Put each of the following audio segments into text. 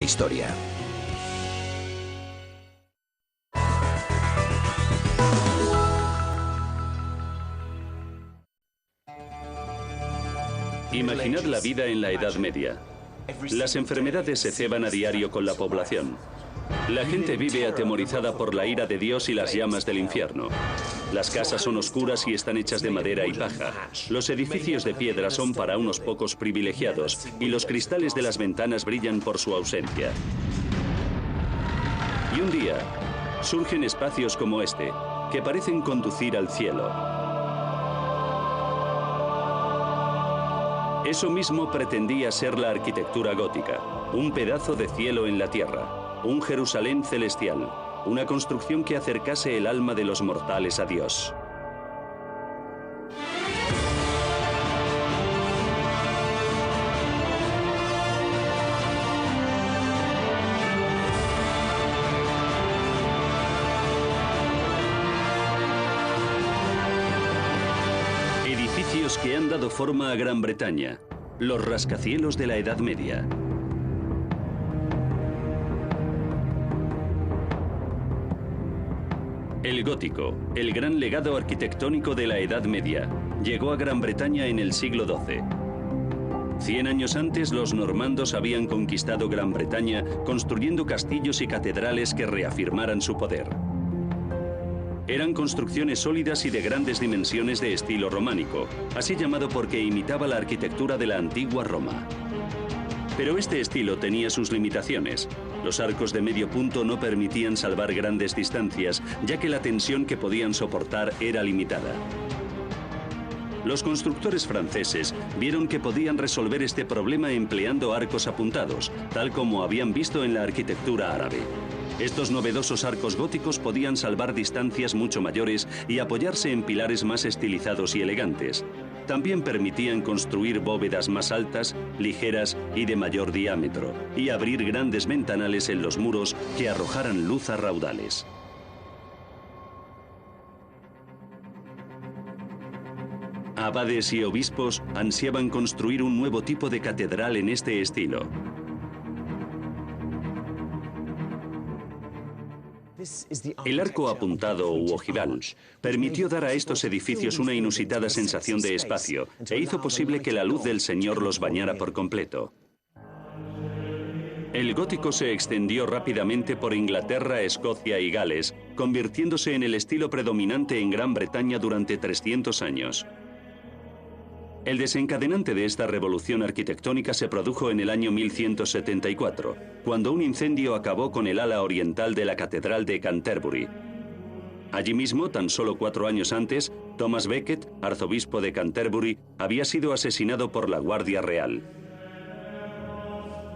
historia. Imaginad la vida en la Edad Media. Las enfermedades se ceban a diario con la población. La gente vive atemorizada por la ira de Dios y las llamas del infierno. Las casas son oscuras y están hechas de madera y paja. Los edificios de piedra son para unos pocos privilegiados y los cristales de las ventanas brillan por su ausencia. Y un día, surgen espacios como este, que parecen conducir al cielo. Eso mismo pretendía ser la arquitectura gótica, un pedazo de cielo en la tierra, un Jerusalén celestial, una construcción que acercase el alma de los mortales a Dios. Edificios que han dado forma a Gran Bretaña, los rascacielos de la Edad Media. El gótico, el gran legado arquitectónico de la Edad Media, llegó a Gran Bretaña en el siglo XII. 100 años antes, los normandos habían conquistado Gran Bretaña construyendo castillos y catedrales que reafirmaran su poder. Eran construcciones sólidas y de grandes dimensiones de estilo románico, así llamado porque imitaba la arquitectura de la antigua Roma. Pero este estilo tenía sus limitaciones. Los arcos de medio punto no permitían salvar grandes distancias, ya que la tensión que podían soportar era limitada. Los constructores franceses vieron que podían resolver este problema empleando arcos apuntados, tal como habían visto en la arquitectura árabe. Estos novedosos arcos góticos podían salvar distancias mucho mayores y apoyarse en pilares más estilizados y elegantes. También permitían construir bóvedas más altas, ligeras y de mayor diámetro, y abrir grandes ventanales en los muros que arrojaran luz a raudales. Abades y obispos ansiaban construir un nuevo tipo de catedral en este estilo. El arco apuntado u ojival permitió dar a estos edificios una inusitada sensación de espacio e hizo posible que la luz del Señor los bañara por completo. El gótico se extendió rápidamente por Inglaterra, Escocia y Gales, convirtiéndose en el estilo predominante en Gran Bretaña durante 300 años. El desencadenante de esta revolución arquitectónica se produjo en el año 1174, cuando un incendio acabó con el ala oriental de la Catedral de Canterbury. Allí mismo, tan solo 4 años antes, Thomas Becket, arzobispo de Canterbury, había sido asesinado por la Guardia Real.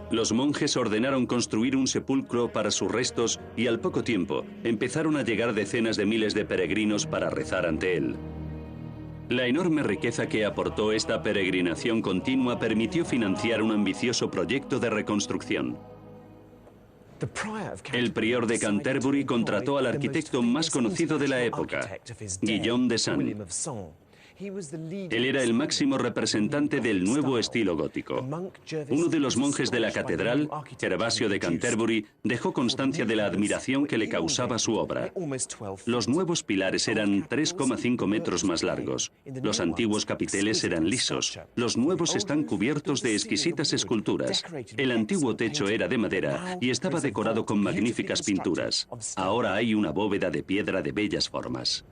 Los monjes ordenaron construir un sepulcro para sus restos y al poco tiempo empezaron a llegar decenas de miles de peregrinos para rezar ante él. La enorme riqueza que aportó esta peregrinación continua permitió financiar un ambicioso proyecto de reconstrucción. El prior de Canterbury contrató al arquitecto más conocido de la época, Guillaume de Sens. Él era el máximo representante del nuevo estilo gótico. Uno de los monjes de la catedral, Gervasio de Canterbury, dejó constancia de la admiración que le causaba su obra. Los nuevos pilares eran 3,5 metros más largos. Los antiguos capiteles eran lisos. Los nuevos están cubiertos de exquisitas esculturas. El antiguo techo era de madera y estaba decorado con magníficas pinturas. Ahora hay una bóveda de piedra de bellas formas.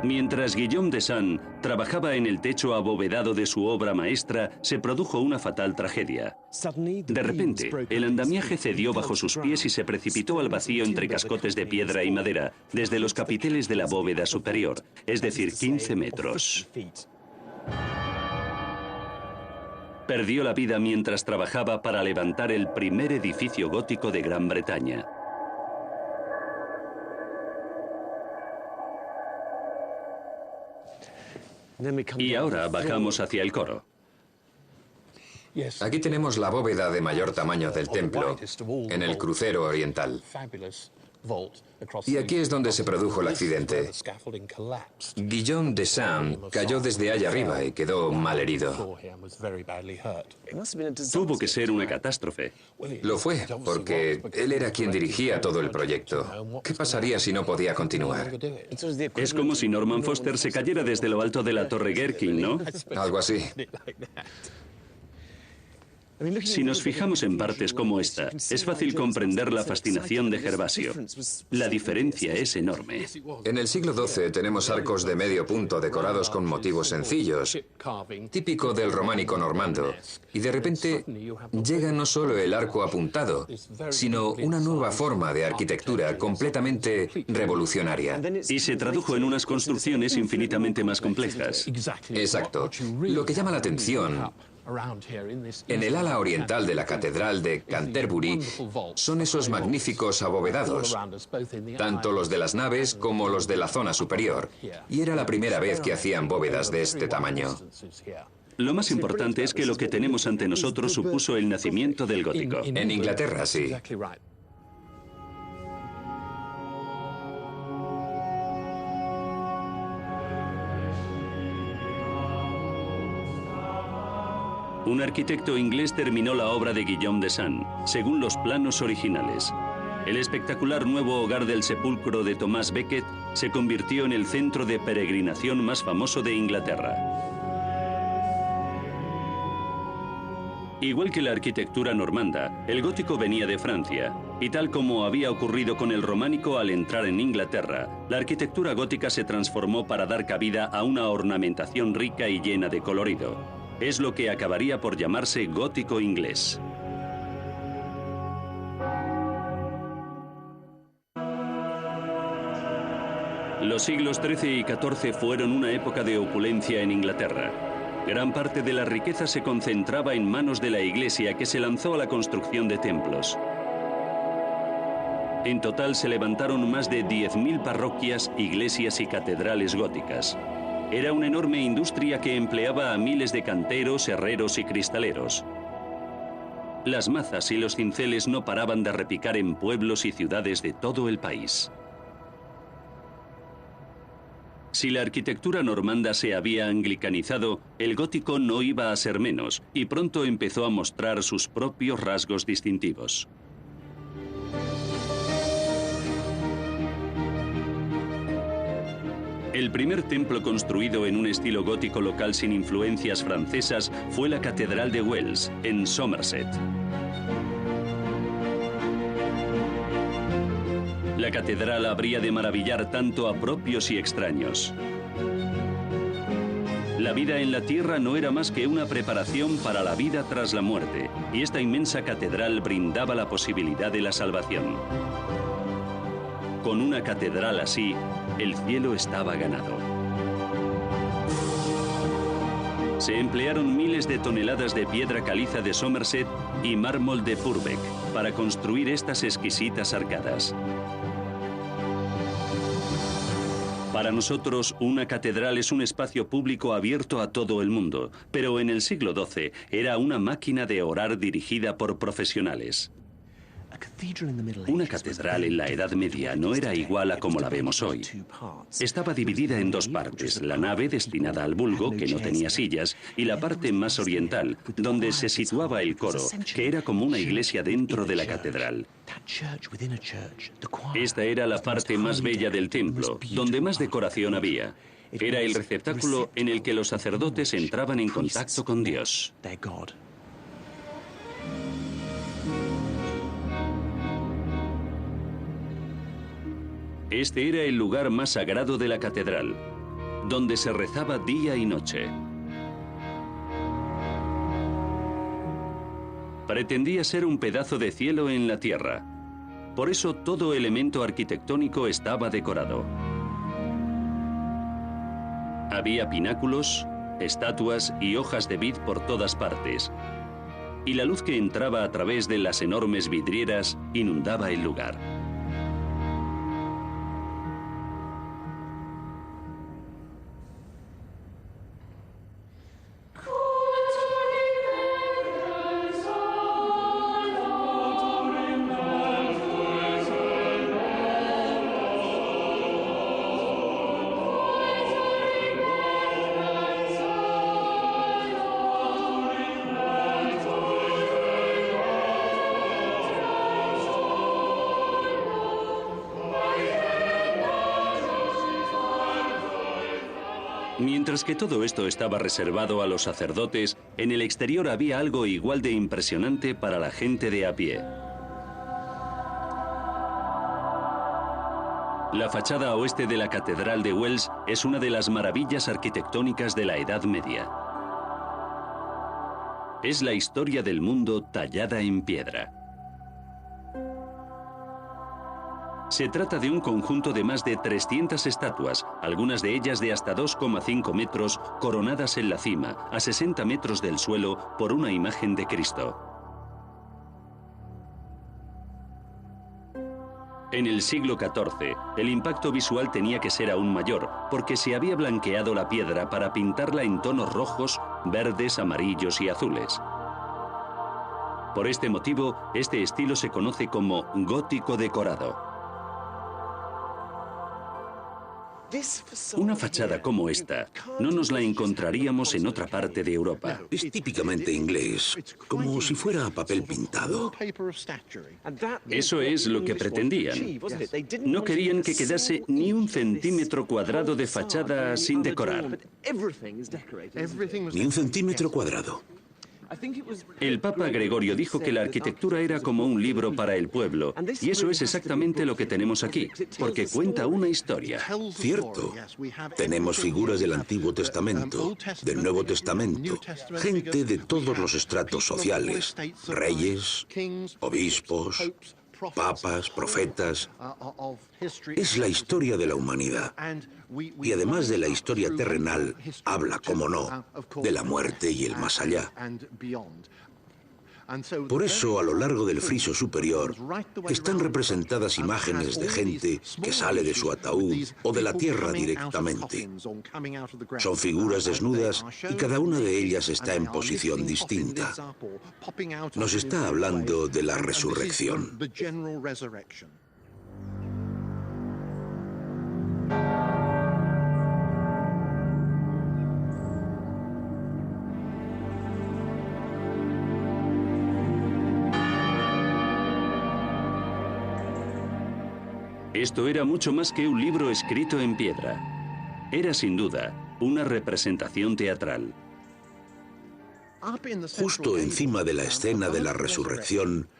Mientras Guillaume de Sens trabajaba en el techo abovedado de su obra maestra, se produjo una fatal tragedia. De repente, el andamiaje cedió bajo sus pies y se precipitó al vacío entre cascotes de piedra y madera, desde los capiteles de la bóveda superior, es decir, 15 metros. Perdió la vida mientras trabajaba para levantar el primer edificio gótico de Gran Bretaña. Y ahora bajamos hacia el coro. Aquí tenemos la bóveda de mayor tamaño del templo, en el crucero oriental. Y aquí es donde se produjo el accidente. Guillaume de Saint cayó desde allá arriba y quedó malherido. Tuvo que ser una catástrofe. Lo fue, porque él era quien dirigía todo el proyecto. ¿Qué pasaría si no podía continuar? Es como si Norman Foster se cayera desde lo alto de la Torre Gherkin, ¿no? Algo así. Si nos fijamos en partes como esta, es fácil comprender la fascinación de Gervasio. La diferencia es enorme. En el siglo XII tenemos arcos de medio punto decorados con motivos sencillos, típico del románico normando. Y de repente llega no solo el arco apuntado, sino una nueva forma de arquitectura completamente revolucionaria. Y se tradujo en unas construcciones infinitamente más complejas. Exacto. Lo que llama la atención en el ala oriental de la Catedral de Canterbury son esos magníficos abovedados, tanto los de las naves como los de la zona superior, y era la primera vez que hacían bóvedas de este tamaño. Lo más importante es que lo que tenemos ante nosotros supuso el nacimiento del gótico. En Inglaterra, sí. Un arquitecto inglés terminó la obra de Guillaume de Saint, según los planos originales. El espectacular nuevo hogar del sepulcro de Thomas Becket se convirtió en el centro de peregrinación más famoso de Inglaterra. Igual que la arquitectura normanda, el gótico venía de Francia, y tal como había ocurrido con el románico al entrar en Inglaterra, la arquitectura gótica se transformó para dar cabida a una ornamentación rica y llena de colorido. Es lo que acabaría por llamarse gótico inglés. Los siglos XIII y XIV fueron una época de opulencia en Inglaterra. Gran parte de la riqueza se concentraba en manos de la Iglesia, que se lanzó a la construcción de templos. En total se levantaron más de 10.000 parroquias, iglesias y catedrales góticas. Era una enorme industria que empleaba a miles de canteros, herreros y cristaleros. Las mazas y los cinceles no paraban de repicar en pueblos y ciudades de todo el país. Si la arquitectura normanda se había anglicanizado, el gótico no iba a ser menos, y pronto empezó a mostrar sus propios rasgos distintivos. El primer templo construido en un estilo gótico local sin influencias francesas fue la Catedral de Wells, en Somerset. La catedral habría de maravillar tanto a propios y extraños. La vida en la tierra no era más que una preparación para la vida tras la muerte, y esta inmensa catedral brindaba la posibilidad de la salvación. Con una catedral así, el cielo estaba ganado. Se emplearon miles de toneladas de piedra caliza de Somerset y mármol de Purbeck para construir estas exquisitas arcadas. Para nosotros, una catedral es un espacio público abierto a todo el mundo, pero en el siglo XII era una máquina de orar dirigida por profesionales. Una catedral en la Edad Media no era igual a como la vemos hoy. Estaba dividida en dos partes, la nave destinada al vulgo, que no tenía sillas, y la parte más oriental, donde se situaba el coro, que era como una iglesia dentro de la catedral. Esta era la parte más bella del templo, donde más decoración había. Era el receptáculo en el que los sacerdotes entraban en contacto con Dios. Este era el lugar más sagrado de la catedral, donde se rezaba día y noche. Pretendía ser un pedazo de cielo en la tierra. Por eso todo elemento arquitectónico estaba decorado. Había pináculos, estatuas y hojas de vid por todas partes. Y la luz que entraba a través de las enormes vidrieras inundaba el lugar. Mientras que todo esto estaba reservado a los sacerdotes, en el exterior había algo igual de impresionante para la gente de a pie. La fachada oeste de la Catedral de Wells es una de las maravillas arquitectónicas de la Edad Media. Es la historia del mundo tallada en piedra. Se trata de un conjunto de más de 300 estatuas, algunas de ellas de hasta 2,5 metros, coronadas en la cima, a 60 metros del suelo, por una imagen de Cristo. En el siglo XIV, el impacto visual tenía que ser aún mayor, porque se había blanqueado la piedra para pintarla en tonos rojos, verdes, amarillos y azules. Por este motivo, este estilo se conoce como gótico decorado. Una fachada como esta no nos la encontraríamos en otra parte de Europa. Es típicamente inglés, como si fuera a papel pintado. Eso es lo que pretendían. No querían que quedase ni un centímetro cuadrado de fachada sin decorar. Ni un centímetro cuadrado. El Papa Gregorio dijo que la arquitectura era como un libro para el pueblo, y eso es exactamente lo que tenemos aquí, porque cuenta una historia. Cierto. Tenemos figuras del Antiguo Testamento, del Nuevo Testamento, gente de todos los estratos sociales, reyes, obispos, papas, profetas. Es la historia de la humanidad. Y además de la historia terrenal, habla, como no, de la muerte y el más allá. Por eso, a lo largo del friso superior, están representadas imágenes de gente que sale de su ataúd o de la tierra directamente. Son figuras desnudas y cada una de ellas está en posición distinta. Nos está hablando de la resurrección. Esto era mucho más que un libro escrito en piedra. Era sin duda una representación teatral. Justo encima de la escena de la resurrección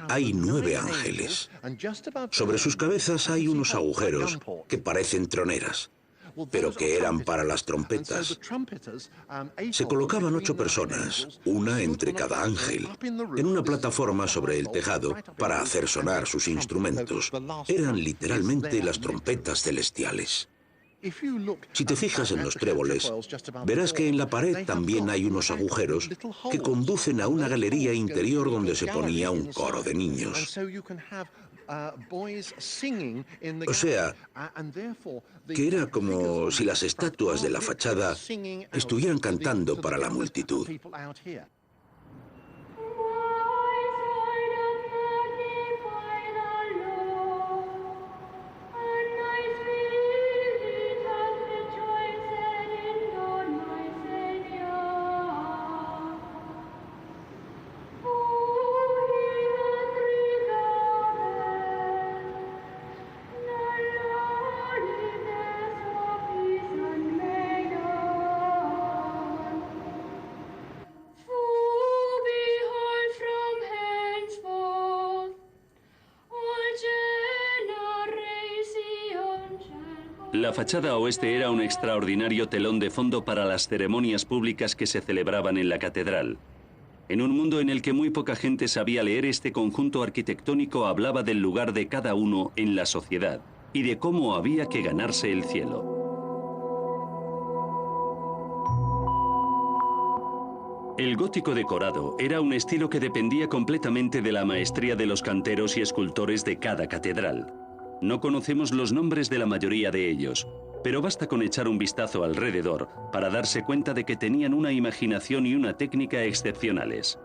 hay 9 ángeles. Sobre sus cabezas hay unos agujeros que parecen troneras, pero que eran para las trompetas. Se colocaban 8 personas, una entre cada ángel, en una plataforma sobre el tejado para hacer sonar sus instrumentos. Eran literalmente las trompetas celestiales. Si te fijas en los tréboles, verás que en la pared también hay unos agujeros que conducen a una galería interior donde se ponía un coro de niños. O sea, que era como si las estatuas de la fachada estuvieran cantando para la multitud. La fachada oeste era un extraordinario telón de fondo para las ceremonias públicas que se celebraban en la catedral. En un mundo en el que muy poca gente sabía leer, este conjunto arquitectónico hablaba del lugar de cada uno en la sociedad y de cómo había que ganarse el cielo. El gótico decorado era un estilo que dependía completamente de la maestría de los canteros y escultores de cada catedral. No conocemos los nombres de la mayoría de ellos, pero basta con echar un vistazo alrededor para darse cuenta de que tenían una imaginación y una técnica excepcionales.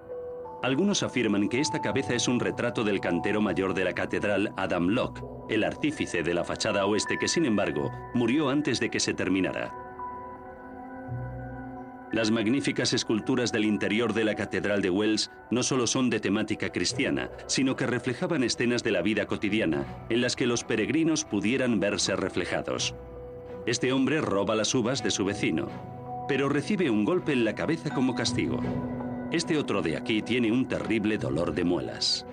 Algunos afirman que esta cabeza es un retrato del cantero mayor de la catedral, Adam Locke, el artífice de la fachada oeste que, sin embargo, murió antes de que se terminara. Las magníficas esculturas del interior de la Catedral de Wells no solo son de temática cristiana, sino que reflejaban escenas de la vida cotidiana en las que los peregrinos pudieran verse reflejados. Este hombre roba las uvas de su vecino, pero recibe un golpe en la cabeza como castigo. Este otro de aquí tiene un terrible dolor de muelas.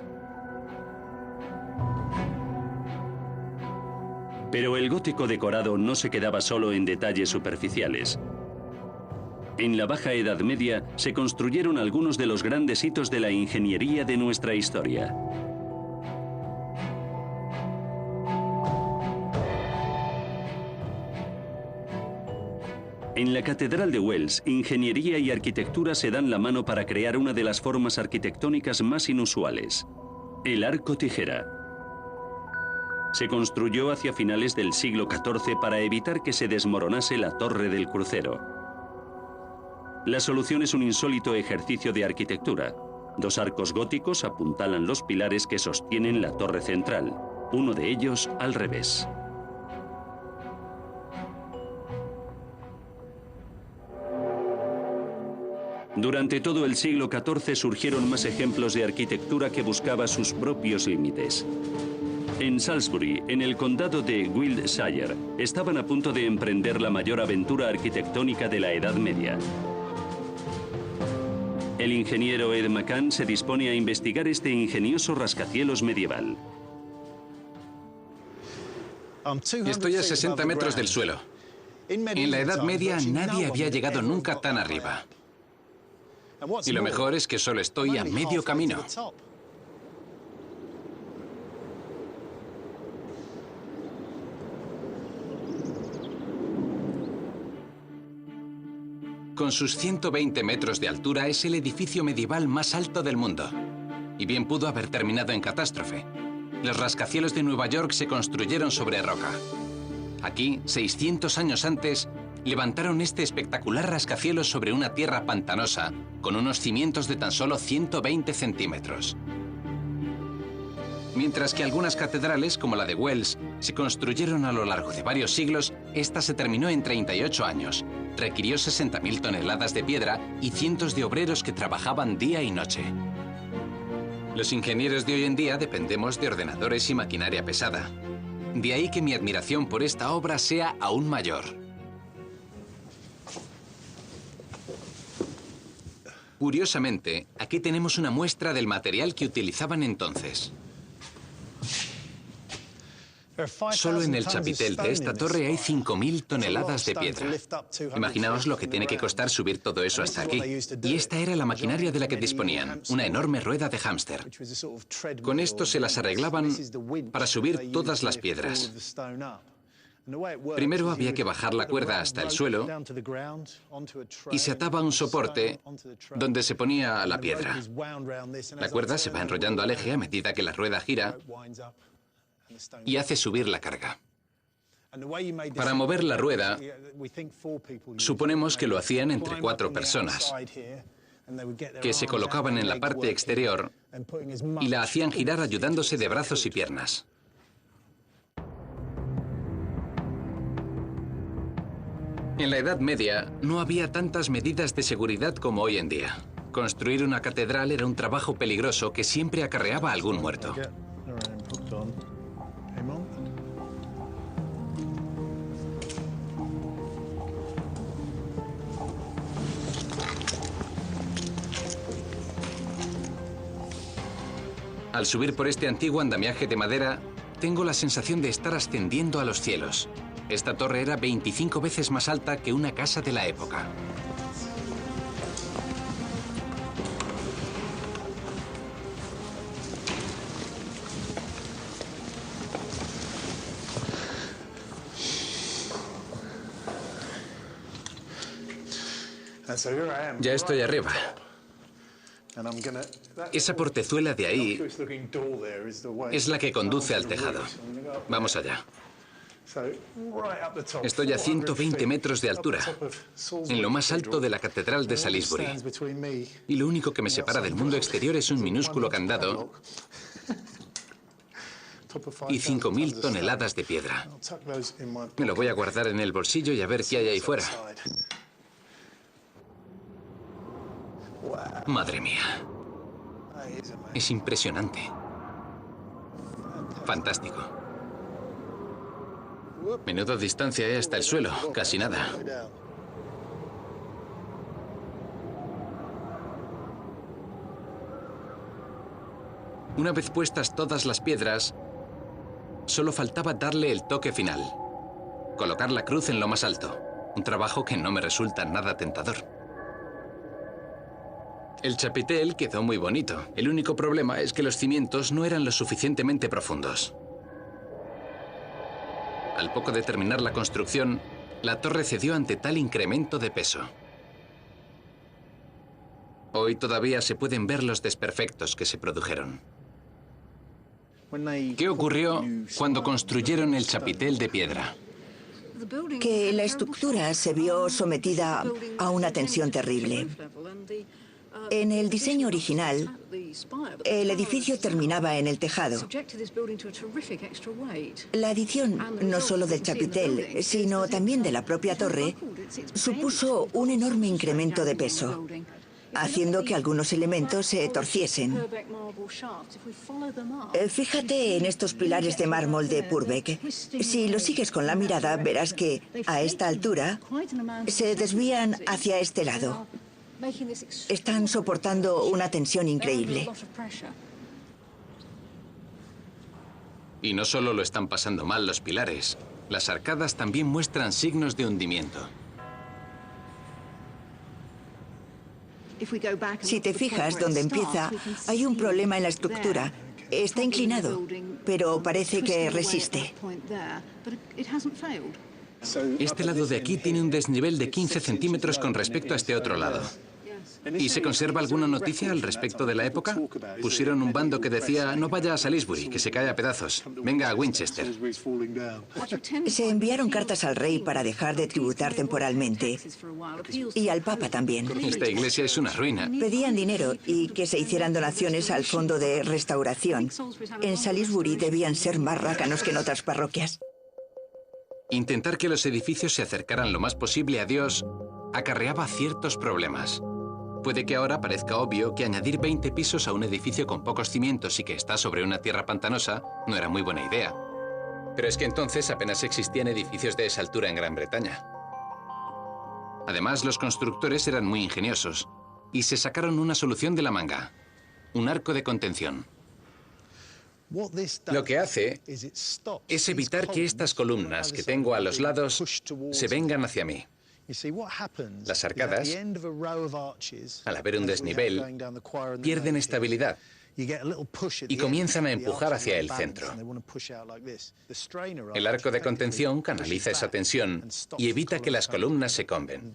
Pero el gótico decorado no se quedaba solo en detalles superficiales. En la Baja Edad Media se construyeron algunos de los grandes hitos de la ingeniería de nuestra historia. En la Catedral de Wells, ingeniería y arquitectura se dan la mano para crear una de las formas arquitectónicas más inusuales, el arco tijera. Se construyó hacia finales del siglo XIV para evitar que se desmoronase la torre del crucero. La solución es un insólito ejercicio de arquitectura. Dos arcos góticos apuntalan los pilares que sostienen la torre central, uno de ellos al revés. Durante todo el siglo XIV surgieron más ejemplos de arquitectura que buscaba sus propios límites. En Salisbury, en el condado de Wiltshire, estaban a punto de emprender la mayor aventura arquitectónica de la Edad Media. El ingeniero Ed McCann se dispone a investigar este ingenioso rascacielos medieval. Estoy a 60 metros del suelo. En la Edad Media nadie había llegado nunca tan arriba. Y lo mejor es que solo estoy a medio camino. Con sus 120 metros de altura es el edificio medieval más alto del mundo. Y bien pudo haber terminado en catástrofe. Los rascacielos de Nueva York se construyeron sobre roca. Aquí, 600 años antes, levantaron este espectacular rascacielos sobre una tierra pantanosa con unos cimientos de tan solo 120 centímetros. Mientras que algunas catedrales, como la de Wells, se construyeron a lo largo de varios siglos, esta se terminó en 38 años. Requirió 60.000 toneladas de piedra y cientos de obreros que trabajaban día y noche. Los ingenieros de hoy en día dependemos de ordenadores y maquinaria pesada. De ahí que mi admiración por esta obra sea aún mayor. Curiosamente, aquí tenemos una muestra del material que utilizaban entonces. Solo en el chapitel de esta torre hay 5.000 toneladas de piedra. Imaginaos lo que tiene que costar subir todo eso hasta aquí. Y esta era la maquinaria de la que disponían, una enorme rueda de hámster. Con esto se las arreglaban para subir todas las piedras. Primero había que bajar la cuerda hasta el suelo y se ataba a un soporte donde se ponía la piedra. La cuerda se va enrollando al eje a medida que la rueda gira y hace subir la carga. Para mover la rueda, suponemos que lo hacían entre 4 personas, que se colocaban en la parte exterior y la hacían girar ayudándose de brazos y piernas. En la Edad Media no había tantas medidas de seguridad como hoy en día. Construir una catedral era un trabajo peligroso que siempre acarreaba algún muerto. Al subir por este antiguo andamiaje de madera, tengo la sensación de estar ascendiendo a los cielos. Esta torre era 25 veces más alta que una casa de la época. Ya estoy arriba. Esa portezuela de ahí es la que conduce al tejado. Vamos allá. Estoy a 120 metros de altura, en lo más alto de la Catedral de Salisbury. Y lo único que me separa del mundo exterior es un minúsculo candado y 5.000 toneladas de piedra. Me lo voy a guardar en el bolsillo y a ver qué hay ahí fuera. Madre mía. Es impresionante. Fantástico. Menuda distancia hasta el suelo, casi nada. Una vez puestas todas las piedras, solo faltaba darle el toque final. Colocar la cruz en lo más alto. Un trabajo que no me resulta nada tentador. El chapitel quedó muy bonito. El único problema es que los cimientos no eran lo suficientemente profundos. Al poco de terminar la construcción, la torre cedió ante tal incremento de peso. Hoy todavía se pueden ver los desperfectos que se produjeron. ¿Qué ocurrió cuando construyeron el chapitel de piedra? Que la estructura se vio sometida a una tensión terrible. En el diseño original, el edificio terminaba en el tejado. La adición no solo del chapitel, sino también de la propia torre, supuso un enorme incremento de peso, haciendo que algunos elementos se torciesen. Fíjate en estos pilares de mármol de Purbeck. Si lo sigues con la mirada, verás que, a esta altura, se desvían hacia este lado. Están soportando una tensión increíble. Y no solo lo están pasando mal los pilares, las arcadas también muestran signos de hundimiento. Si te fijas donde empieza, hay un problema en la estructura. Está inclinado, pero parece que resiste. Este lado de aquí tiene un desnivel de 15 centímetros con respecto a este otro lado. ¿Y se conserva alguna noticia al respecto de la época? Pusieron un bando que decía, no vaya a Salisbury, que se cae a pedazos. Venga a Winchester. Se enviaron cartas al rey para dejar de tributar temporalmente. Y al papa también. Esta iglesia es una ruina. Pedían dinero y que se hicieran donaciones al fondo de restauración. En Salisbury debían ser más rácanos que en otras parroquias. Intentar que los edificios se acercaran lo más posible a Dios acarreaba ciertos problemas. Puede que ahora parezca obvio que añadir 20 pisos a un edificio con pocos cimientos y que está sobre una tierra pantanosa no era muy buena idea. Pero es que entonces apenas existían edificios de esa altura en Gran Bretaña. Además, los constructores eran muy ingeniosos y se sacaron una solución de la manga: un arco de contención. Lo que hace es evitar que estas columnas que tengo a los lados se vengan hacia mí. Las arcadas, al haber un desnivel, pierden estabilidad y comienzan a empujar hacia el centro. El arco de contención canaliza esa tensión y evita que las columnas se comben.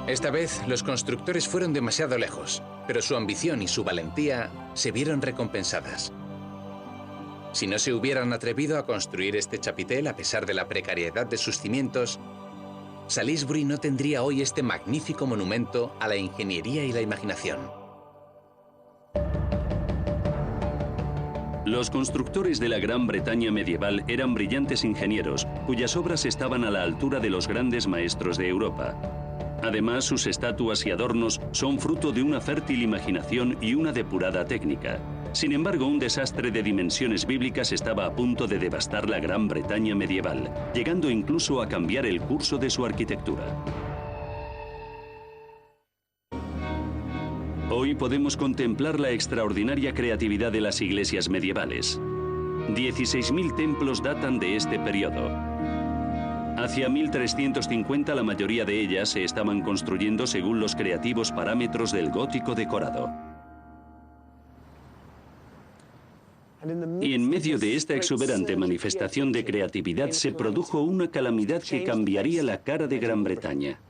Esta vez, los constructores fueron demasiado lejos, pero su ambición y su valentía se vieron recompensadas. Si no se hubieran atrevido a construir este chapitel a pesar de la precariedad de sus cimientos, Salisbury no tendría hoy este magnífico monumento a la ingeniería y la imaginación. Los constructores de la Gran Bretaña medieval eran brillantes ingenieros, cuyas obras estaban a la altura de los grandes maestros de Europa. Además, sus estatuas y adornos son fruto de una fértil imaginación y una depurada técnica. Sin embargo, un desastre de dimensiones bíblicas estaba a punto de devastar la Gran Bretaña medieval, llegando incluso a cambiar el curso de su arquitectura. Hoy podemos contemplar la extraordinaria creatividad de las iglesias medievales. 16.000 templos datan de este periodo. Hacia 1350 la mayoría de ellas se estaban construyendo según los creativos parámetros del gótico decorado. Y en medio de esta exuberante manifestación de creatividad se produjo una calamidad que cambiaría la cara de Gran Bretaña.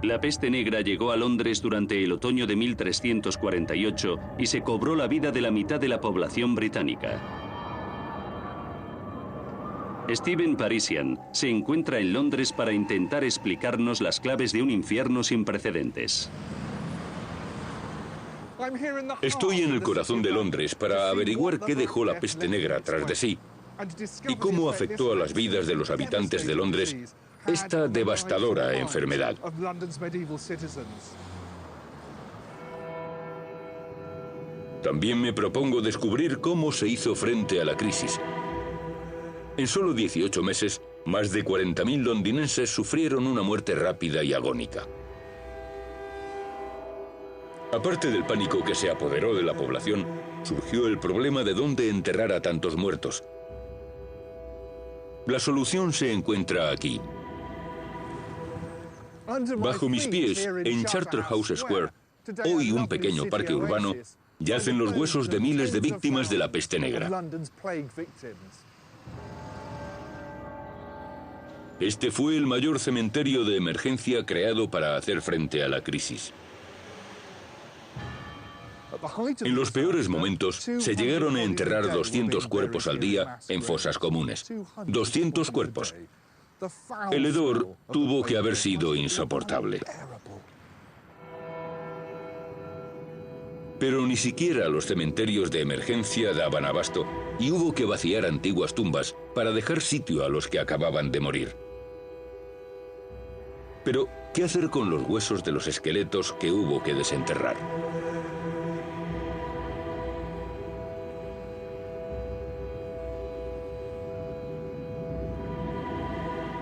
La peste negra llegó a Londres durante el otoño de 1348 y se cobró la vida de la mitad de la población británica. Stephen Parisian se encuentra en Londres para intentar explicarnos las claves de un infierno sin precedentes. Estoy en el corazón de Londres para averiguar qué dejó la peste negra tras de sí y cómo afectó a las vidas de los habitantes de Londres esta devastadora enfermedad. También me propongo descubrir cómo se hizo frente a la crisis. En solo 18 meses, más de 40.000 londinenses sufrieron una muerte rápida y agónica. Aparte del pánico que se apoderó de la población, surgió el problema de dónde enterrar a tantos muertos. La solución se encuentra aquí. Bajo mis pies, en Charterhouse Square, hoy un pequeño parque urbano, yacen los huesos de miles de víctimas de la peste negra. Este fue el mayor cementerio de emergencia creado para hacer frente a la crisis. En los peores momentos, se llegaron a enterrar 200 cuerpos al día en fosas comunes. 200 cuerpos. El hedor tuvo que haber sido insoportable. Pero ni siquiera los cementerios de emergencia daban abasto y hubo que vaciar antiguas tumbas para dejar sitio a los que acababan de morir. Pero, ¿qué hacer con los huesos de los esqueletos que hubo que desenterrar?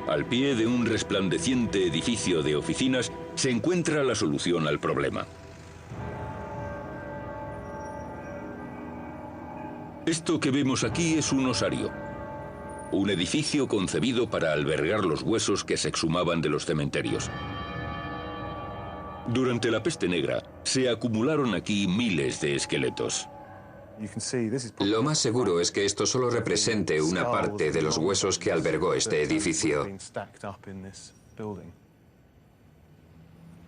Al pie de un resplandeciente edificio de oficinas se encuentra la solución al problema. Esto que vemos aquí es un osario, un edificio concebido para albergar los huesos que se exhumaban de los cementerios. Durante la peste negra, se acumularon aquí miles de esqueletos. Lo más seguro es que esto solo represente una parte de los huesos que albergó este edificio.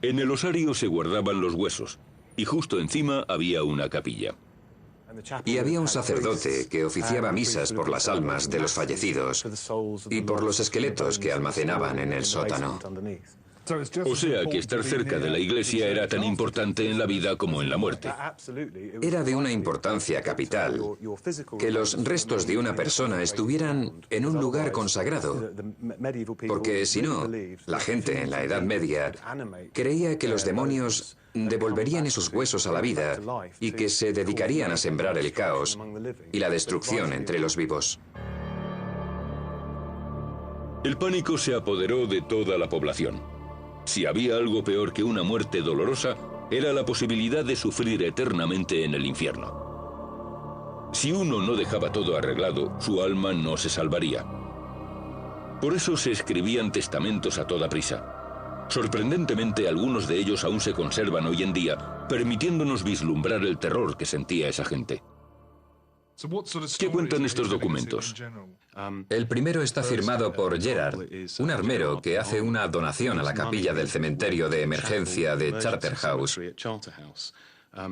En el osario se guardaban los huesos, y justo encima había una capilla. Y había un sacerdote que oficiaba misas por las almas de los fallecidos y por los esqueletos que almacenaban en el sótano. O sea que estar cerca de la iglesia era tan importante en la vida como en la muerte. Era de una importancia capital que los restos de una persona estuvieran en un lugar consagrado, porque si no, la gente en la Edad Media creía que los demonios devolverían esos huesos a la vida y que se dedicarían a sembrar el caos y la destrucción entre los vivos. El pánico se apoderó de toda la población. Si había algo peor que una muerte dolorosa, era la posibilidad de sufrir eternamente en el infierno. Si uno no dejaba todo arreglado, su alma no se salvaría. Por eso se escribían testamentos a toda prisa. Sorprendentemente, algunos de ellos aún se conservan hoy en día, permitiéndonos vislumbrar el terror que sentía esa gente. ¿Qué cuentan estos documentos? El primero está firmado por Gerard, un armero que hace una donación a la capilla del cementerio de emergencia de Charterhouse.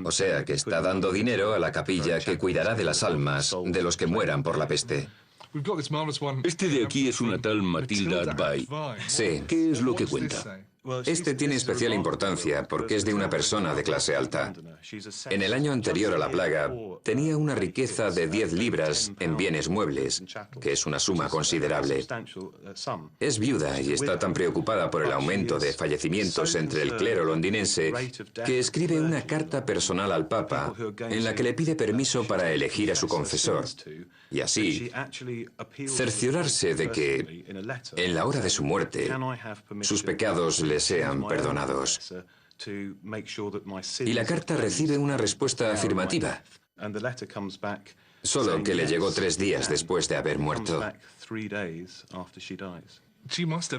O sea que está dando dinero a la capilla que cuidará de las almas de los que mueran por la peste. Este de aquí es una tal Matilda Advai. Sí. ¿Qué es lo que cuenta? Este tiene especial importancia porque es de una persona de clase alta. En el año anterior a la plaga, tenía una riqueza de 10 libras en bienes muebles, que es una suma considerable. Es viuda y está tan preocupada por el aumento de fallecimientos entre el clero londinense que escribe una carta personal al Papa en la que le pide permiso para elegir a su confesor y así cerciorarse de que, en la hora de su muerte, sus pecados le sean perdonados. Y la carta recibe una respuesta afirmativa, solo que le llegó 3 días después de haber muerto.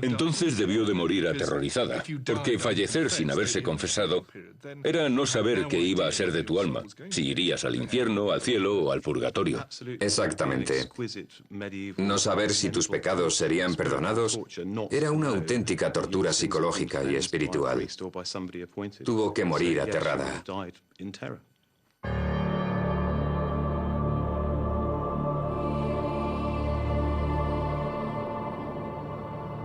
Entonces debió de morir aterrorizada, porque fallecer sin haberse confesado era no saber qué iba a ser de tu alma, si irías al infierno, al cielo o al purgatorio. Exactamente. No saber si tus pecados serían perdonados era una auténtica tortura psicológica y espiritual. Tuvo que morir aterrada.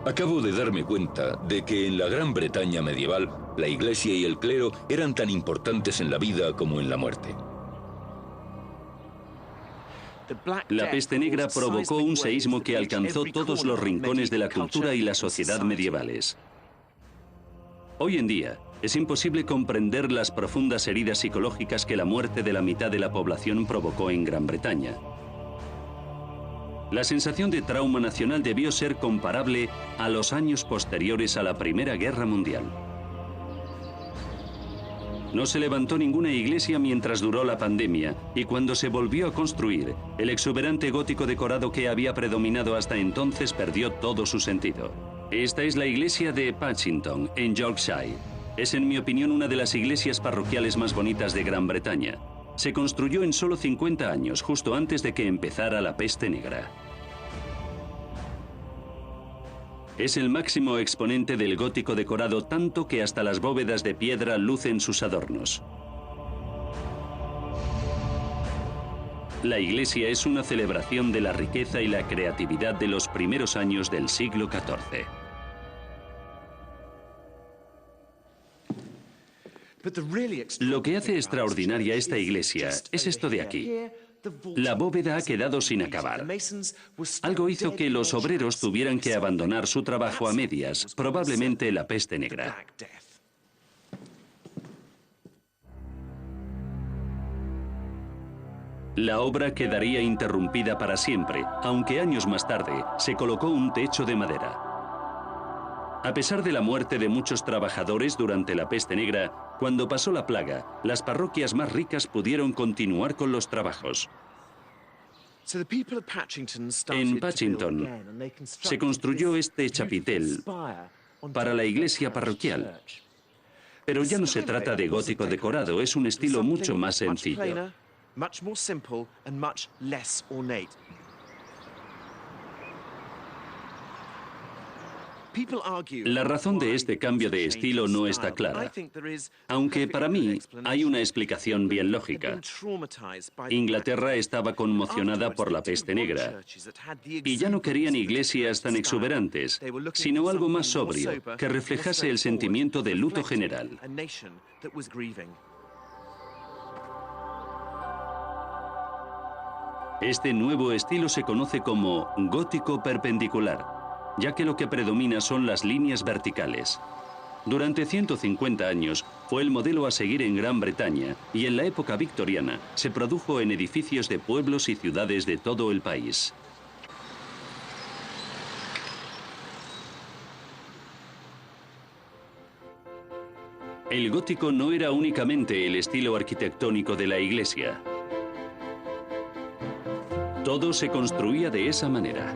Acabo de darme cuenta de que en la Gran Bretaña medieval, la Iglesia y el clero eran tan importantes en la vida como en la muerte. La peste negra provocó un seísmo que alcanzó todos los rincones de la cultura y la sociedad medievales. Hoy en día, es imposible comprender las profundas heridas psicológicas que la muerte de la mitad de la población provocó en Gran Bretaña. La sensación de trauma nacional debió ser comparable a los años posteriores a la Primera Guerra Mundial. No se levantó ninguna iglesia mientras duró la pandemia, y cuando se volvió a construir, el exuberante gótico decorado que había predominado hasta entonces perdió todo su sentido. Esta es la iglesia de Patchington, en Yorkshire. Es, en mi opinión, una de las iglesias parroquiales más bonitas de Gran Bretaña. Se construyó en solo 50 años, justo antes de que empezara la peste negra. Es el máximo exponente del gótico decorado, tanto que hasta las bóvedas de piedra lucen sus adornos. La iglesia es una celebración de la riqueza y la creatividad de los primeros años del siglo XIV. Lo que hace extraordinaria esta iglesia es esto de aquí. La bóveda ha quedado sin acabar. Algo hizo que los obreros tuvieran que abandonar su trabajo a medias, probablemente la peste negra. La obra quedaría interrumpida para siempre, aunque años más tarde se colocó un techo de madera. A pesar de la muerte de muchos trabajadores durante la peste negra, cuando pasó la plaga, las parroquias más ricas pudieron continuar con los trabajos. En Patchington se construyó este chapitel para la iglesia parroquial. Pero ya no se trata de gótico decorado, es un estilo mucho más sencillo. La razón de este cambio de estilo no está clara, aunque para mí hay una explicación bien lógica. Inglaterra estaba conmocionada por la peste negra y ya no querían iglesias tan exuberantes, sino algo más sobrio, que reflejase el sentimiento de luto general. Este nuevo estilo se conoce como gótico perpendicular, ya que lo que predomina son las líneas verticales. Durante 150 años fue el modelo a seguir en Gran Bretaña y en la época victoriana se produjo en edificios de pueblos y ciudades de todo el país. El gótico no era únicamente el estilo arquitectónico de la iglesia. Todo se construía de esa manera.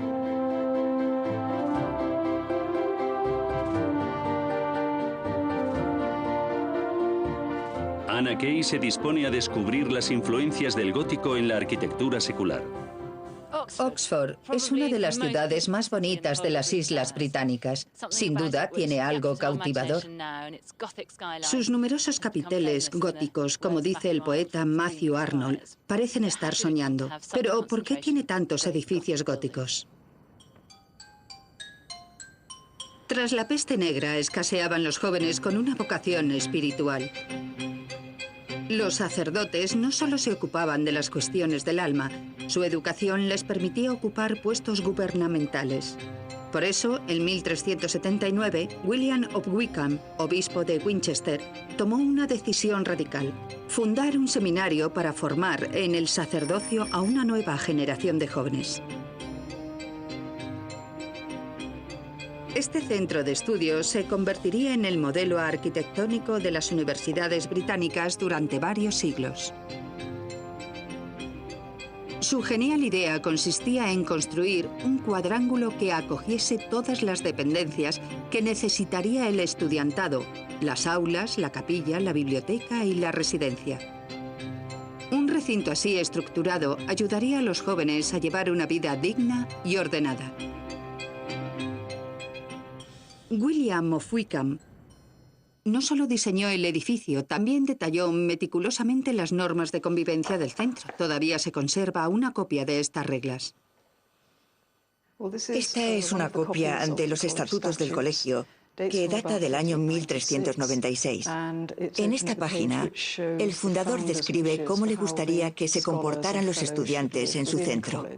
Anna Key se dispone a descubrir las influencias del gótico en la arquitectura secular. Oxford es una de las ciudades más bonitas de las Islas Británicas. Sin duda, tiene algo cautivador. Sus numerosos capiteles góticos, como dice el poeta Matthew Arnold, parecen estar soñando. Pero, ¿por qué tiene tantos edificios góticos? Tras la peste negra, escaseaban los jóvenes con una vocación espiritual. Los sacerdotes no solo se ocupaban de las cuestiones del alma, su educación les permitía ocupar puestos gubernamentales. Por eso, en 1379, William of Wykeham, obispo de Winchester, tomó una decisión radical: fundar un seminario para formar en el sacerdocio a una nueva generación de jóvenes. Este centro de estudios se convertiría en el modelo arquitectónico de las universidades británicas durante varios siglos. Su genial idea consistía en construir un cuadrángulo que acogiese todas las dependencias que necesitaría el estudiantado: las aulas, la capilla, la biblioteca y la residencia. Un recinto así estructurado ayudaría a los jóvenes a llevar una vida digna y ordenada. William of Wykeham no solo diseñó el edificio, también detalló meticulosamente las normas de convivencia del centro. Todavía se conserva una copia de estas reglas. Esta es una copia de los estatutos del colegio, que data del año 1396. En esta página, el fundador describe cómo le gustaría que se comportaran los estudiantes en su centro.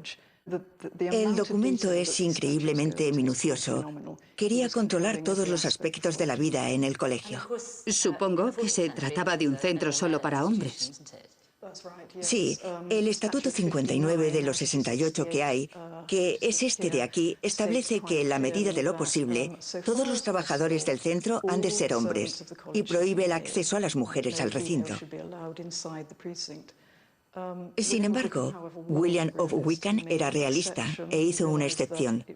El documento es increíblemente minucioso. Quería controlar todos los aspectos de la vida en el colegio. Supongo que se trataba de un centro solo para hombres. Sí, el Estatuto 59 de los 68 que hay, que es este de aquí, establece que en la medida de lo posible, todos los trabajadores del centro han de ser hombres y prohíbe el acceso a las mujeres al recinto. Sin embargo, William of Wickham era realista e hizo una excepción,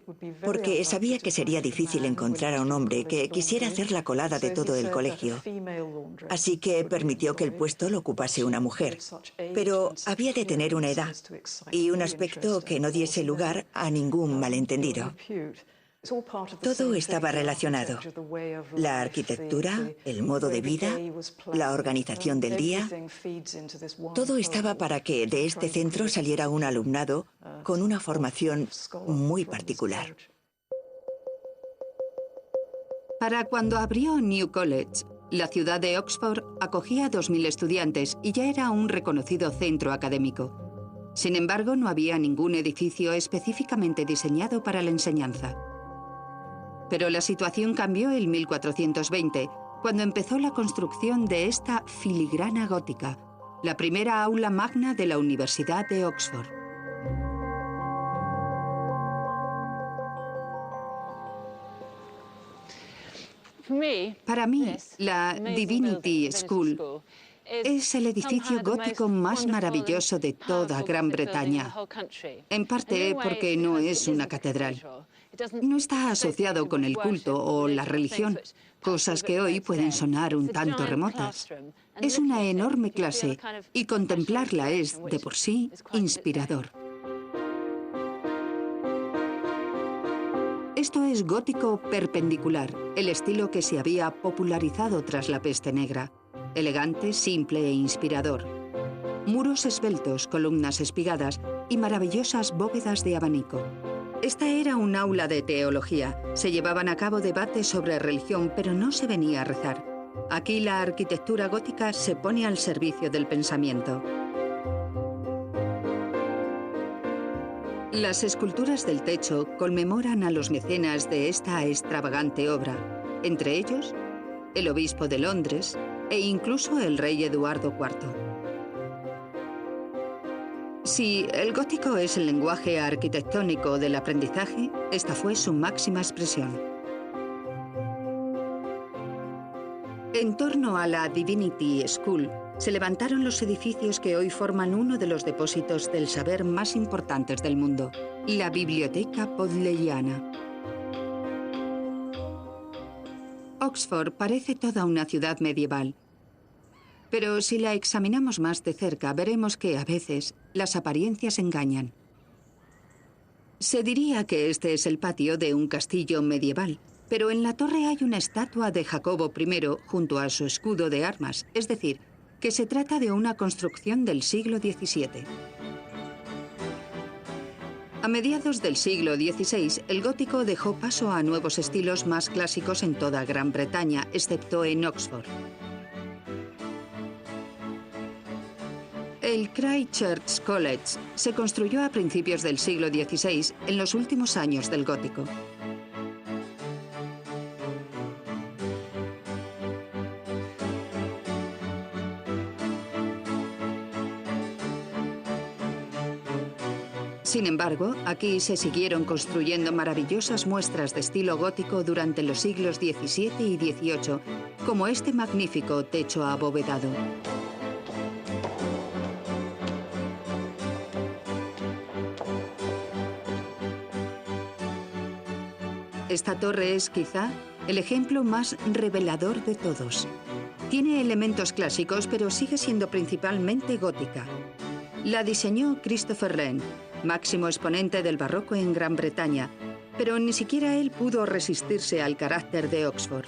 porque sabía que sería difícil encontrar a un hombre que quisiera hacer la colada de todo el colegio. Así que permitió que el puesto lo ocupase una mujer, pero había de tener una edad y un aspecto que no diese lugar a ningún malentendido. Todo estaba relacionado. La arquitectura, el modo de vida, la organización del día. Todo estaba para que de este centro saliera un alumnado con una formación muy particular. Para cuando abrió New College, la ciudad de Oxford acogía a 2.000 estudiantes y ya era un reconocido centro académico. Sin embargo, no había ningún edificio específicamente diseñado para la enseñanza. Pero la situación cambió en 1420, cuando empezó la construcción de esta filigrana gótica, la primera aula magna de la Universidad de Oxford. Para mí, la Divinity School es el edificio gótico más maravilloso de toda Gran Bretaña, en parte porque no es una catedral. No está asociado con el culto o la religión, cosas que hoy pueden sonar un tanto remotas. Es una enorme clase y contemplarla es, de por sí, inspirador. Esto es gótico perpendicular, el estilo que se había popularizado tras la peste negra. Elegante, simple e inspirador. Muros esbeltos, columnas espigadas y maravillosas bóvedas de abanico. Esta era un aula de teología. Se llevaban a cabo debates sobre religión, pero no se venía a rezar. Aquí la arquitectura gótica se pone al servicio del pensamiento. Las esculturas del techo conmemoran a los mecenas de esta extravagante obra, entre ellos el obispo de Londres e incluso el rey Eduardo IV. Si el gótico es el lenguaje arquitectónico del aprendizaje, esta fue su máxima expresión. En torno a la Divinity School se levantaron los edificios que hoy forman uno de los depósitos del saber más importantes del mundo, la Biblioteca Bodleiana. Oxford parece toda una ciudad medieval. Pero si la examinamos más de cerca, veremos que a veces las apariencias engañan. Se diría que este es el patio de un castillo medieval, pero en la torre hay una estatua de Jacobo I junto a su escudo de armas, es decir, que se trata de una construcción del siglo XVII. A mediados del siglo XVI, el gótico dejó paso a nuevos estilos más clásicos en toda Gran Bretaña, excepto en Oxford. El Christ Church College se construyó a principios del siglo XVI, en los últimos años del gótico. Sin embargo, aquí se siguieron construyendo maravillosas muestras de estilo gótico durante los siglos XVII y XVIII, como este magnífico techo abovedado. Esta torre es, quizá, el ejemplo más revelador de todos. Tiene elementos clásicos, pero sigue siendo principalmente gótica. La diseñó Christopher Wren, máximo exponente del barroco en Gran Bretaña, pero ni siquiera él pudo resistirse al carácter de Oxford.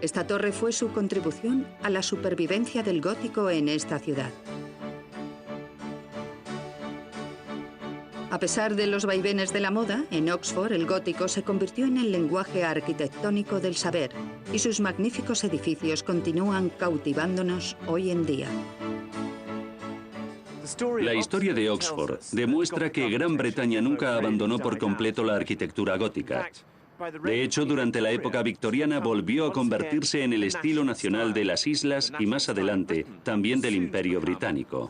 Esta torre fue su contribución a la supervivencia del gótico en esta ciudad. A pesar de los vaivenes de la moda, en Oxford el gótico se convirtió en el lenguaje arquitectónico del saber y sus magníficos edificios continúan cautivándonos hoy en día. La historia de Oxford demuestra que Gran Bretaña nunca abandonó por completo la arquitectura gótica. De hecho, durante la época victoriana volvió a convertirse en el estilo nacional de las islas y más adelante también del Imperio Británico.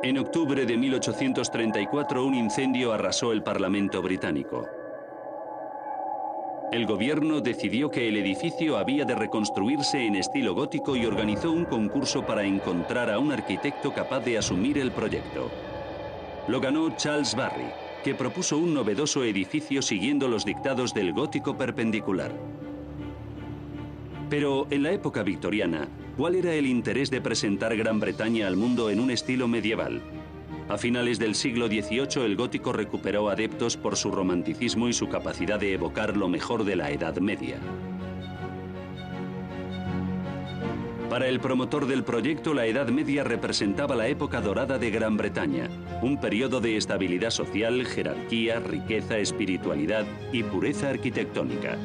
En octubre de 1834 un incendio arrasó el Parlamento británico. El gobierno decidió que el edificio había de reconstruirse en estilo gótico y organizó un concurso para encontrar a un arquitecto capaz de asumir el proyecto. Lo ganó Charles Barry, que propuso un novedoso edificio siguiendo los dictados del gótico perpendicular. Pero en la época victoriana, ¿cuál era el interés de presentar Gran Bretaña al mundo en un estilo medieval? A finales del siglo XVIII el gótico recuperó adeptos por su romanticismo y su capacidad de evocar lo mejor de la Edad Media. Para el promotor del proyecto, la Edad Media representaba la época dorada de Gran Bretaña, un periodo de estabilidad social, jerarquía, riqueza, espiritualidad y pureza arquitectónica.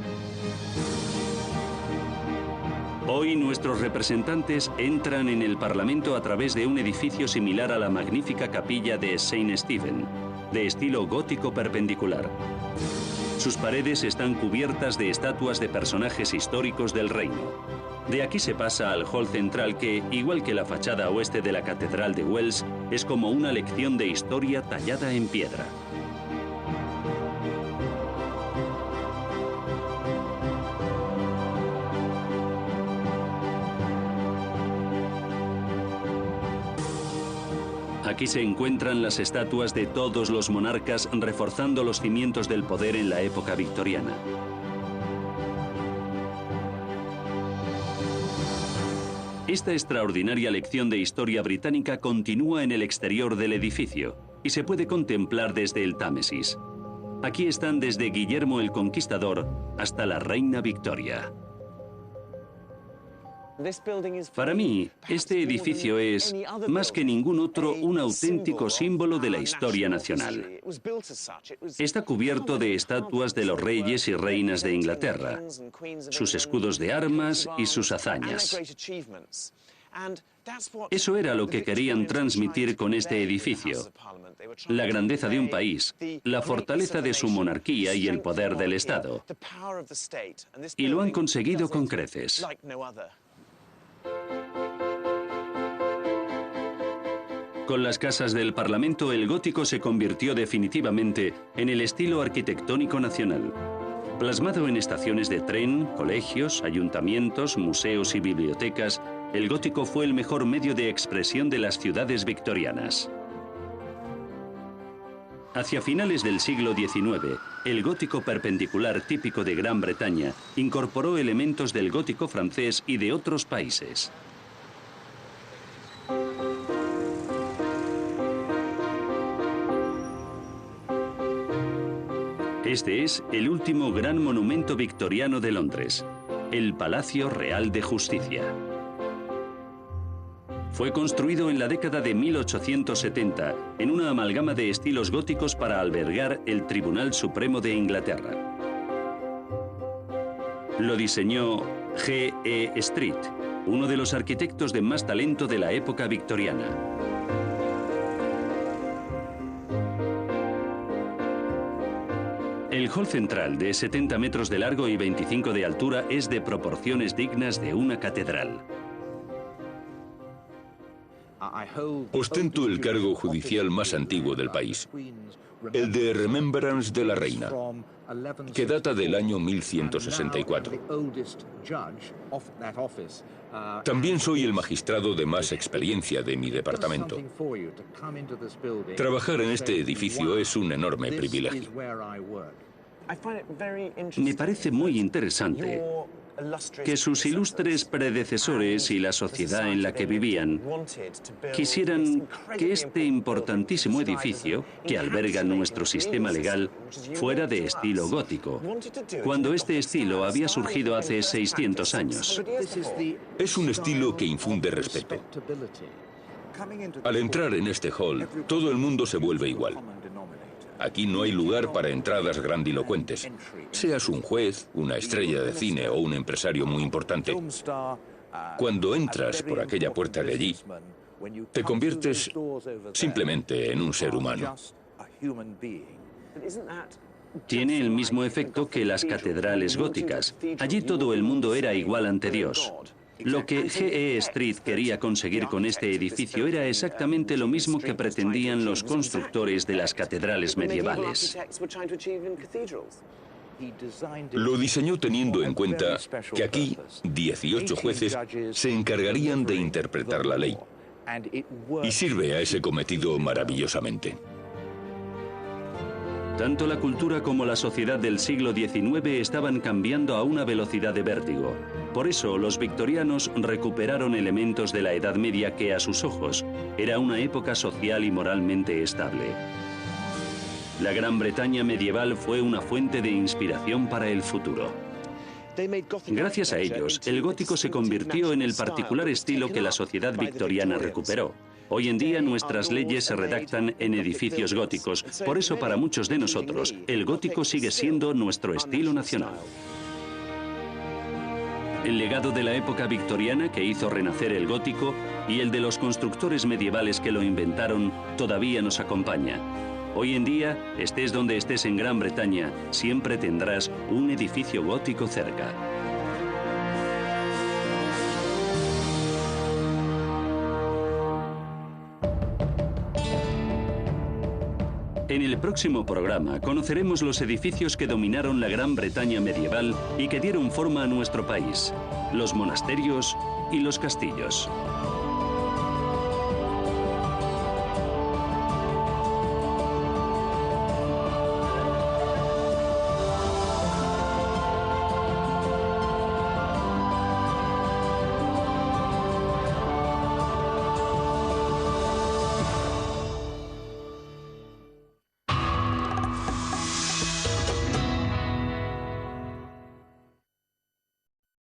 Hoy nuestros representantes entran en el Parlamento a través de un edificio similar a la magnífica capilla de Saint Stephen, de estilo gótico perpendicular. Sus paredes están cubiertas de estatuas de personajes históricos del reino. De aquí se pasa al hall central que, igual que la fachada oeste de la Catedral de Wells, es como una lección de historia tallada en piedra. Aquí se encuentran las estatuas de todos los monarcas reforzando los cimientos del poder en la época victoriana. Esta extraordinaria lección de historia británica continúa en el exterior del edificio y se puede contemplar desde el Támesis. Aquí están desde Guillermo el Conquistador hasta la Reina Victoria. Para mí, este edificio es, más que ningún otro, un auténtico símbolo de la historia nacional. Está cubierto de estatuas de los reyes y reinas de Inglaterra, sus escudos de armas y sus hazañas. Eso era lo que querían transmitir con este edificio: la grandeza de un país, la fortaleza de su monarquía y el poder del Estado. Y lo han conseguido con creces. Con las casas del Parlamento, el gótico se convirtió definitivamente en el estilo arquitectónico nacional. Plasmado en estaciones de tren, colegios, ayuntamientos, museos y bibliotecas, el gótico fue el mejor medio de expresión de las ciudades victorianas. Hacia finales del siglo XIX, el gótico perpendicular típico de Gran Bretaña incorporó elementos del gótico francés y de otros países. Este es el último gran monumento victoriano de Londres, el Palacio Real de Justicia. Fue construido en la década de 1870 en una amalgama de estilos góticos para albergar el Tribunal Supremo de Inglaterra. Lo diseñó G.E. Street, uno de los arquitectos de más talento de la época victoriana. El hall central, de 70 metros de largo y 25 de altura, es de proporciones dignas de una catedral. Ostento el cargo judicial más antiguo del país, el de Remembrance de la Reina, que data del año 1164. También soy el magistrado de más experiencia de mi departamento. Trabajar en este edificio es un enorme privilegio. Me parece muy interesante que sus ilustres predecesores y la sociedad en la que vivían quisieran que este importantísimo edificio, que alberga nuestro sistema legal, fuera de estilo gótico, cuando este estilo había surgido hace 600 años. Es un estilo que infunde respeto. Al entrar en este hall, todo el mundo se vuelve igual. Aquí no hay lugar para entradas grandilocuentes. Seas un juez, una estrella de cine o un empresario muy importante. Cuando entras por aquella puerta de allí, te conviertes simplemente en un ser humano. Tiene el mismo efecto que las catedrales góticas. Allí todo el mundo era igual ante Dios. Lo que G.E. Street quería conseguir con este edificio era exactamente lo mismo que pretendían los constructores de las catedrales medievales. Lo diseñó teniendo en cuenta que aquí 18 jueces se encargarían de interpretar la ley. Y sirve a ese cometido maravillosamente. Tanto la cultura como la sociedad del siglo XIX estaban cambiando a una velocidad de vértigo. Por eso, los victorianos recuperaron elementos de la Edad Media que, a sus ojos, era una época social y moralmente estable. La Gran Bretaña medieval fue una fuente de inspiración para el futuro. Gracias a ellos, el gótico se convirtió en el particular estilo que la sociedad victoriana recuperó. Hoy en día nuestras leyes se redactan en edificios góticos, por eso para muchos de nosotros, el gótico sigue siendo nuestro estilo nacional. El legado de la época victoriana que hizo renacer el gótico y el de los constructores medievales que lo inventaron todavía nos acompaña. Hoy en día, estés donde estés en Gran Bretaña, siempre tendrás un edificio gótico cerca. En el próximo programa conoceremos los edificios que dominaron la Gran Bretaña medieval y que dieron forma a nuestro país, los monasterios y los castillos.